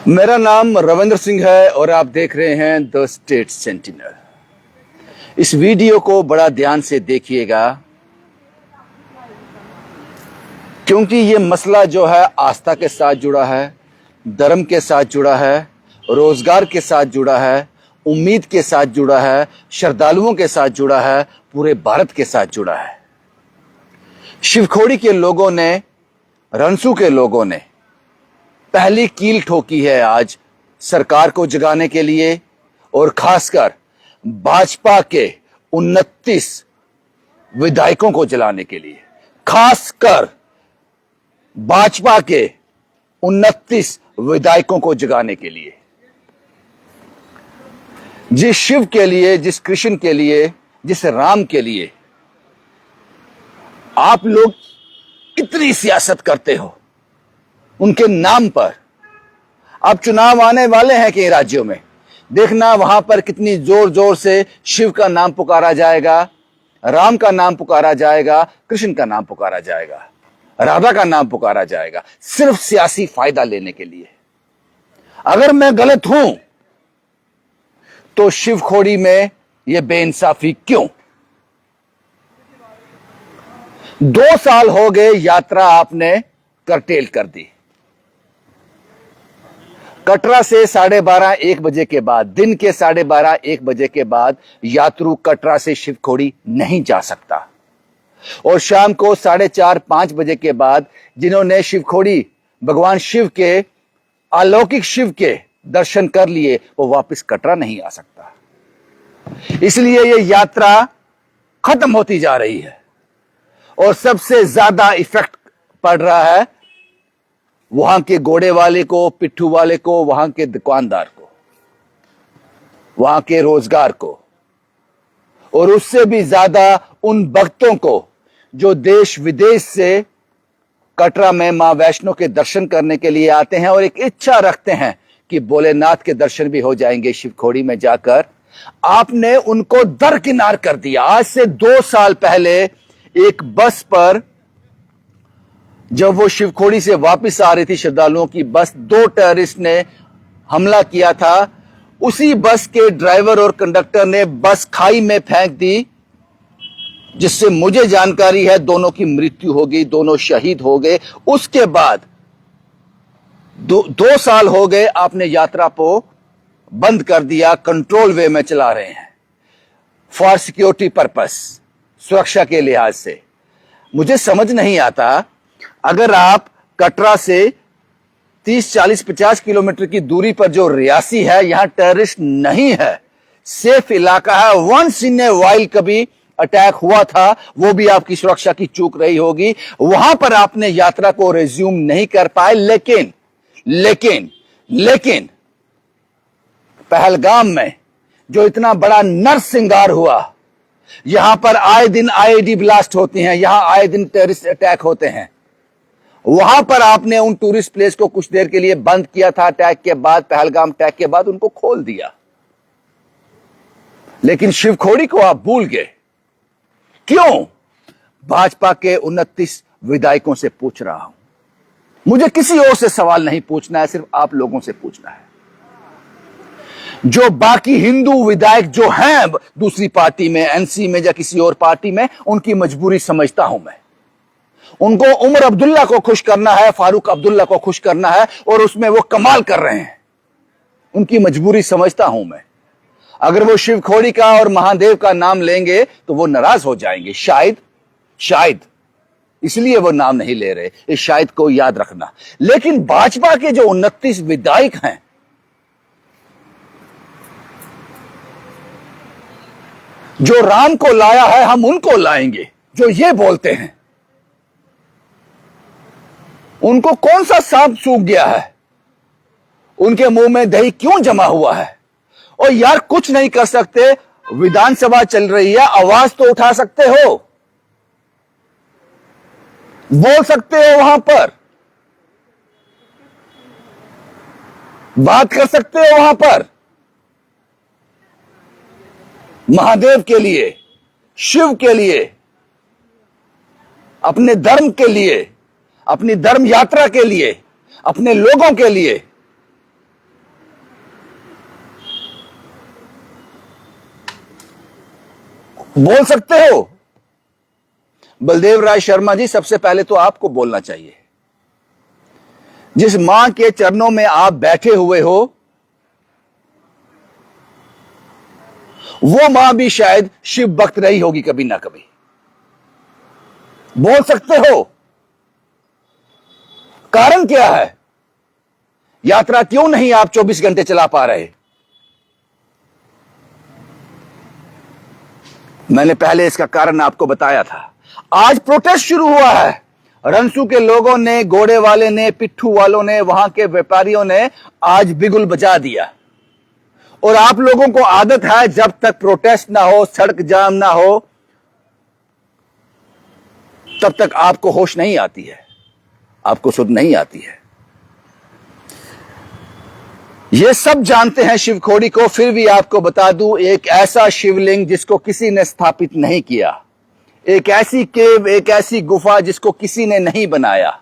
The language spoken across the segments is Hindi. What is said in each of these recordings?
मेरा नाम रविंद्र सिंह है और आप देख रहे हैं द स्टेट सेंटिनल। इस वीडियो को बड़ा ध्यान से देखिएगा क्योंकि ये मसला जो है आस्था के साथ जुड़ा है, धर्म के साथ जुड़ा है, रोजगार के साथ जुड़ा है, उम्मीद के साथ जुड़ा है, श्रद्धालुओं के साथ जुड़ा है, पूरे भारत के साथ जुड़ा है। शिवखोड़ी के लोगों ने, रनसू के लोगों ने पहली कील ठोकी है आज सरकार को जगाने के लिए और खासकर भाजपा के 29 विधायकों को जलाने के लिए। खासकर भाजपा के 29 विधायकों को जगाने के लिए। जिस शिव के लिए, जिस कृष्ण के लिए, जिस राम के लिए आप लोग इतनी सियासत करते हो, उनके नाम पर अब चुनाव आने वाले हैं कई राज्यों में। देखना वहां पर कितनी जोर जोर से शिव का नाम पुकारा जाएगा, राम का नाम पुकारा जाएगा, कृष्ण का नाम पुकारा जाएगा, राधा का नाम पुकारा जाएगा, सिर्फ सियासी फायदा लेने के लिए। अगर मैं गलत हूं तो शिवखोड़ी में यह बेइंसाफी क्यों? 2 साल हो गए यात्रा आपने करटेल कर दी। कटरा से 12:30-1 बजे के बाद, दिन के 12:30-1 बजे के बाद यात्रु कटरा से शिवखोड़ी नहीं जा सकता। और शाम को 4:30-5 बजे के बाद जिन्होंने शिवखोड़ी भगवान शिव के, अलौकिक शिव के दर्शन कर लिए, वो वापस कटरा नहीं आ सकता। इसलिए ये यात्रा खत्म होती जा रही है और सबसे ज्यादा इफेक्ट पड़ रहा है वहां के घोड़े वाले को, पिट्ठू वाले को, वहां के दुकानदार को, वहां के रोजगार को, और उससे भी ज्यादा उन भक्तों को जो देश विदेश से कटरा में मां वैष्णो के दर्शन करने के लिए आते हैं और एक इच्छा रखते हैं कि भोलेनाथ के दर्शन भी हो जाएंगे शिवखोड़ी में जाकर। आपने उनको दरकिनार कर दिया। आज से 2 साल पहले एक बस पर, जब वो शिवखोड़ी से वापस आ रही थी, श्रद्धालुओं की बस, 2 टेररिस्ट ने हमला किया था। उसी बस के ड्राइवर और कंडक्टर ने बस खाई में फेंक दी, जिससे मुझे जानकारी है दोनों की मृत्यु हो गई, दोनों शहीद हो गए। उसके बाद 2 साल हो गए आपने यात्रा को बंद कर दिया, कंट्रोल वे में चला रहे हैं फॉर सिक्योरिटी पर्पस, सुरक्षा के लिहाज से। मुझे समझ नहीं आता, अगर आप कटरा से 30, 40, 50 किलोमीटर की दूरी पर जो रियासी है, यहां टेररिस्ट नहीं है, सेफ इलाका है, वंस इन ए वाइल कभी अटैक हुआ था, वो भी आपकी सुरक्षा की चूक रही होगी, वहां पर आपने यात्रा को रिज्यूम नहीं कर पाए। लेकिन पहलगाम में जो इतना बड़ा नरसिंगार हुआ, यहां पर आए दिन आईईडी ब्लास्ट होती हैं, यहां आए दिन टेररिस्ट अटैक होते हैं, वहां पर आपने उन टूरिस्ट प्लेस को कुछ देर के लिए बंद किया था। अटैक के बाद, पहलगाम अटैक के बाद उनको खोल दिया। लेकिन शिवखोड़ी को आप भूल गए। क्यों? भाजपा के 29 विधायकों से पूछ रहा हूं। मुझे किसी और से सवाल नहीं पूछना है, सिर्फ आप लोगों से पूछना है। जो बाकी हिंदू विधायक जो हैं दूसरी पार्टी में, एनसी में या किसी और पार्टी में, उनकी मजबूरी समझता हूं मैं। उनको उमर अब्दुल्ला को खुश करना है, फारूक अब्दुल्ला को खुश करना है, और उसमें वो कमाल कर रहे हैं। उनकी मजबूरी समझता हूं मैं। अगर वो शिवखोड़ी का और महादेव का नाम लेंगे तो वो नाराज हो जाएंगे, शायद इसलिए वो नाम नहीं ले रहे। इस शायद को याद रखना। लेकिन भाजपा के जो 29 विधायक हैं, जो राम को लाया है हम उनको लाएंगे, जो ये बोलते हैं, उनको कौन सा सांप सूख गया है? उनके मुंह में दही क्यों जमा हुआ है? और यार कुछ नहीं कर सकते, विधानसभा चल रही है, आवाज तो उठा सकते हो, बोल सकते हो, वहां पर बात कर सकते हो, वहां पर महादेव के लिए, शिव के लिए, अपने धर्म के लिए, अपनी धर्म यात्रा के लिए, अपने लोगों के लिए बोल सकते हो? बलदेव राय शर्मा जी, सबसे पहले तो आपको बोलना चाहिए। जिस मां के चरणों में आप बैठे हुए हो, वो मां भी शायद शिव भक्त रही होगी कभी ना कभी। बोल सकते हो? कारण क्या है? यात्रा क्यों नहीं आप 24 घंटे चला पा रहे? मैंने पहले इसका कारण आपको बताया था। आज प्रोटेस्ट शुरू हुआ है। रंसू के लोगों ने, घोड़े वाले ने, पिट्ठू वालों ने, वहां के व्यापारियों ने आज बिगुल बजा दिया। और आप लोगों को आदत है, जब तक प्रोटेस्ट ना हो, सड़क जाम ना हो, तब तक आपको होश नहीं आती है, आपको सुध नहीं आती है। ये सब जानते हैं शिवखोड़ी को, फिर भी आपको बता दूं, एक ऐसा शिवलिंग जिसको किसी ने स्थापित नहीं किया, एक ऐसी केव, एक ऐसी गुफा जिसको किसी ने नहीं बनाया,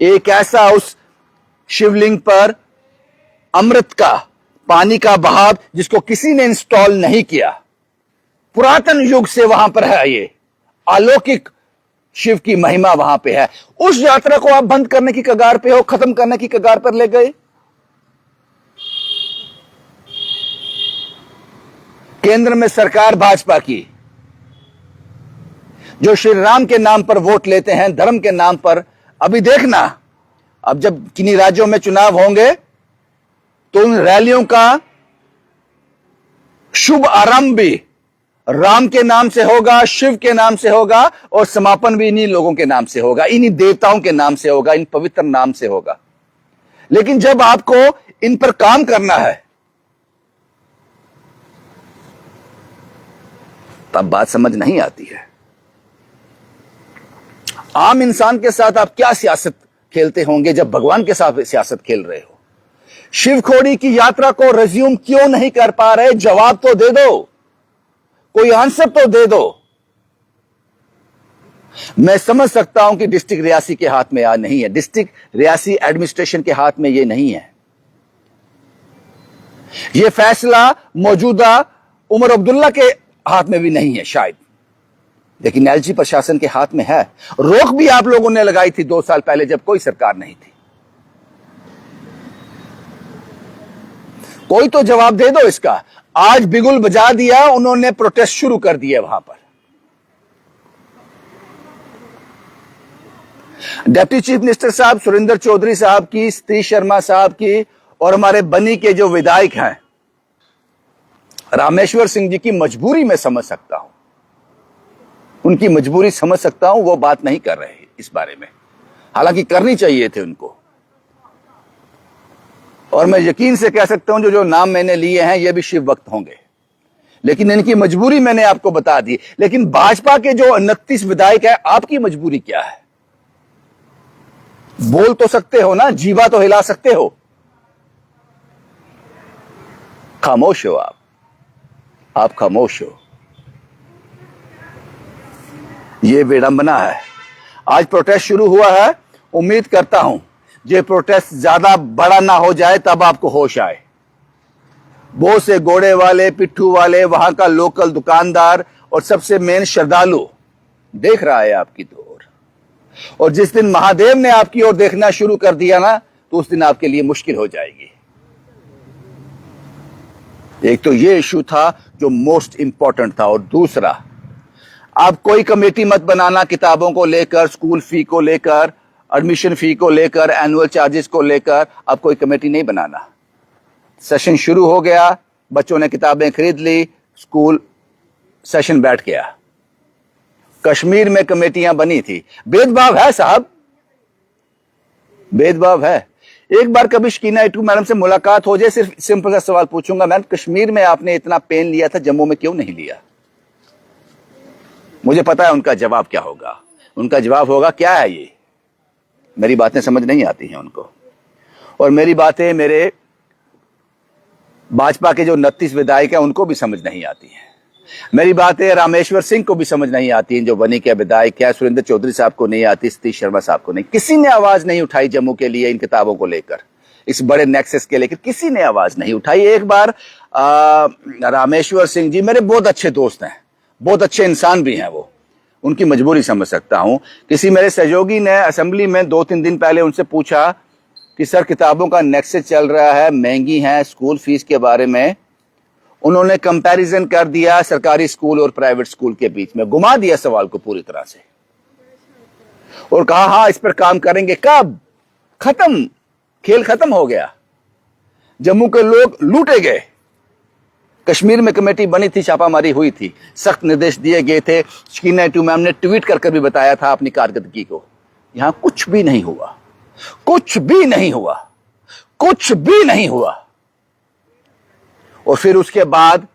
एक ऐसा उस शिवलिंग पर अमृत का, पानी का बहाव जिसको किसी ने इंस्टॉल नहीं किया। पुरातन युग से वहां पर है। ये अलौकिक शिव की महिमा वहां पे है। उस यात्रा को आप बंद करने की कगार पे हो, खत्म करने की कगार पर ले गए। केंद्र में सरकार भाजपा की, जो श्री राम के नाम पर वोट लेते हैं, धर्म के नाम पर। अभी देखना, अब जब किन्हीं राज्यों में चुनाव होंगे तो उन रैलियों का शुभ आरंभ भी राम के नाम से होगा, शिव के नाम से होगा, और समापन भी इन्हीं लोगों के नाम से होगा, इन्हीं देवताओं के नाम से होगा, इन पवित्र नाम से होगा। लेकिन जब आपको इन पर काम करना है, तब बात समझ नहीं आती है। आम इंसान के साथ आप क्या सियासत खेलते होंगे जब भगवान के साथ सियासत खेल रहे हो? शिवखोड़ी की यात्रा को रिज्यूम क्यों नहीं कर पा रहे? जवाब तो दे दो, कोई आंसर तो दे दो। मैं समझ सकता हूं कि डिस्ट्रिक्ट रियासी के हाथ में आज नहीं है, डिस्ट्रिक्ट रियासी एडमिनिस्ट्रेशन के हाथ में यह नहीं है। यह फैसला मौजूदा उमर अब्दुल्ला के हाथ में भी नहीं है शायद, लेकिन एलजी प्रशासन के हाथ में है। रोक भी आप लोगों ने लगाई थी 2 साल पहले, जब कोई सरकार नहीं थी। कोई तो जवाब दे दो इसका। आज बिगुल बजा दिया, उन्होंने प्रोटेस्ट शुरू कर दिया वहां पर। डिप्टी चीफ मिनिस्टर साहब सुरेंद्र चौधरी साहब की, सतीश शर्मा साहब की, और हमारे बनी के जो विधायक हैं रामेश्वर सिंह जी की मजबूरी मैं समझ सकता हूं, उनकी मजबूरी समझ सकता हूं। वो बात नहीं कर रहे इस बारे में, हालांकि करनी चाहिए थे उनको। और मैं यकीन से कह सकता हूं जो नाम मैंने लिए हैं ये भी शिव भक्त होंगे, लेकिन इनकी मजबूरी मैंने आपको बता दी। लेकिन भाजपा के जो 29 विधायक है, आपकी मजबूरी क्या है? बोल तो सकते हो ना, जीवा तो हिला सकते हो। खामोश हो आप खामोश हो। यह विडंबना है। आज प्रोटेस्ट शुरू हुआ है, उम्मीद करता हूं ये प्रोटेस्ट ज्यादा बड़ा ना हो जाए, तब आपको होश आए। बहुत से घोड़े वाले, पिट्ठू वाले, वहां का लोकल दुकानदार और सबसे मेन श्रद्धालु देख रहा है आपकी ओर। और जिस दिन महादेव ने आपकी ओर देखना शुरू कर दिया ना, तो उस दिन आपके लिए मुश्किल हो जाएगी। एक तो ये इशू था जो मोस्ट इंपॉर्टेंट था, और दूसरा, आप कोई कमेटी मत बनाना किताबों को लेकर, स्कूल फी को लेकर, एडमिशन फी को लेकर, एनुअल चार्जेस को लेकर। आप कोई कमेटी नहीं बनाना। सेशन शुरू हो गया, बच्चों ने किताबें खरीद ली, स्कूल सेशन बैठ गया। कश्मीर में कमेटियां बनी थी। भेदभाव है साहब, भेदभाव है। एक बार कभी शकीना इटू मैडम से मुलाकात हो जाए, सिर्फ सिंपल सा सवाल पूछूंगा, मैम कश्मीर में आपने इतना पेन लिया था, जम्मू में क्यों नहीं लिया? मुझे पता है उनका जवाब क्या होगा। उनका जवाब होगा, क्या है ये, मेरी बातें समझ नहीं आती हैं उनको। और मेरी बातें मेरे भाजपा के जो 29 विधायक हैं उनको भी समझ नहीं आती हैं। मेरी बातें रामेश्वर सिंह को भी समझ नहीं आती हैं, जो बनी के विधायक है। सुरेंद्र चौधरी साहब को नहीं आती, सतीश शर्मा साहब को नहीं। किसी ने आवाज नहीं उठाई जम्मू के लिए, इन किताबों को लेकर, इस बड़े नेक्सस के लेकर किसी ने आवाज नहीं उठाई। एक बार रामेश्वर सिंह जी मेरे बहुत अच्छे दोस्त हैं, बहुत अच्छे इंसान भी हैं वो, उनकी मजबूरी समझ सकता हूं। किसी मेरे सहयोगी ने असेंबली में 2-3 दिन पहले उनसे पूछा कि सर किताबों का नेक्सस चल रहा है, महंगी है, स्कूल फीस के बारे में उन्होंने कंपैरिजन कर दिया सरकारी स्कूल और प्राइवेट स्कूल के बीच में, घुमा दिया सवाल को पूरी तरह से और कहा हां इस पर काम करेंगे। कब? खत्म, खेल खत्म हो गया। जम्मू के लोग लूटे गए। कश्मीर में कमेटी बनी थी, छापामारी हुई थी, सख्त निर्देश दिए गए थे। शकीना टू मैम ने ट्वीट कर भी बताया था अपनी कारकर्दगी को। यहां कुछ भी नहीं हुआ, कुछ भी नहीं हुआ, कुछ भी नहीं हुआ। और फिर उसके बाद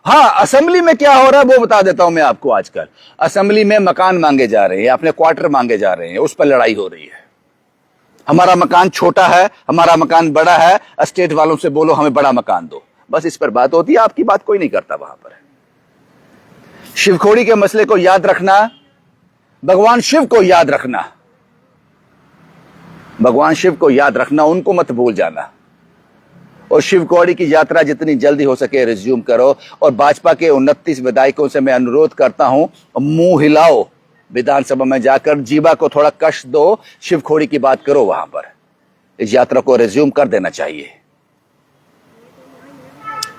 हां, असेंबली में क्या हो रहा है वो बता देता हूं मैं आपको। आजकल असेंबली में मकान मांगे जा रहे हैं, अपने क्वार्टर मांगे जा रहे हैं, उस पर लड़ाई हो रही है। हमारा मकान छोटा है, हमारा मकान बड़ा है, स्टेट वालों से बोलो हमें बड़ा मकान दो, बस इस पर बात होती है। आपकी बात कोई नहीं करता वहां पर। शिवखोड़ी के मसले को याद रखना, भगवान शिव को याद रखना, भगवान शिव को याद रखना, उनको मत भूल जाना। और शिवखोड़ी की यात्रा जितनी जल्दी हो सके रिज्यूम करो। और भाजपा के 29 विधायकों से मैं अनुरोध करता हूं, मुंह हिलाओ, विधानसभा में जाकर जीवा को थोड़ा कष्ट दो, शिवखोड़ी की बात करो वहां पर। इस यात्रा को रिज्यूम कर देना चाहिए।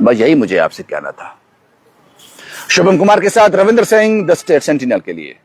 बस यही मुझे आपसे कहना था। शुभम कुमार के साथ Ravindra Singh, the state sentinel के लिए।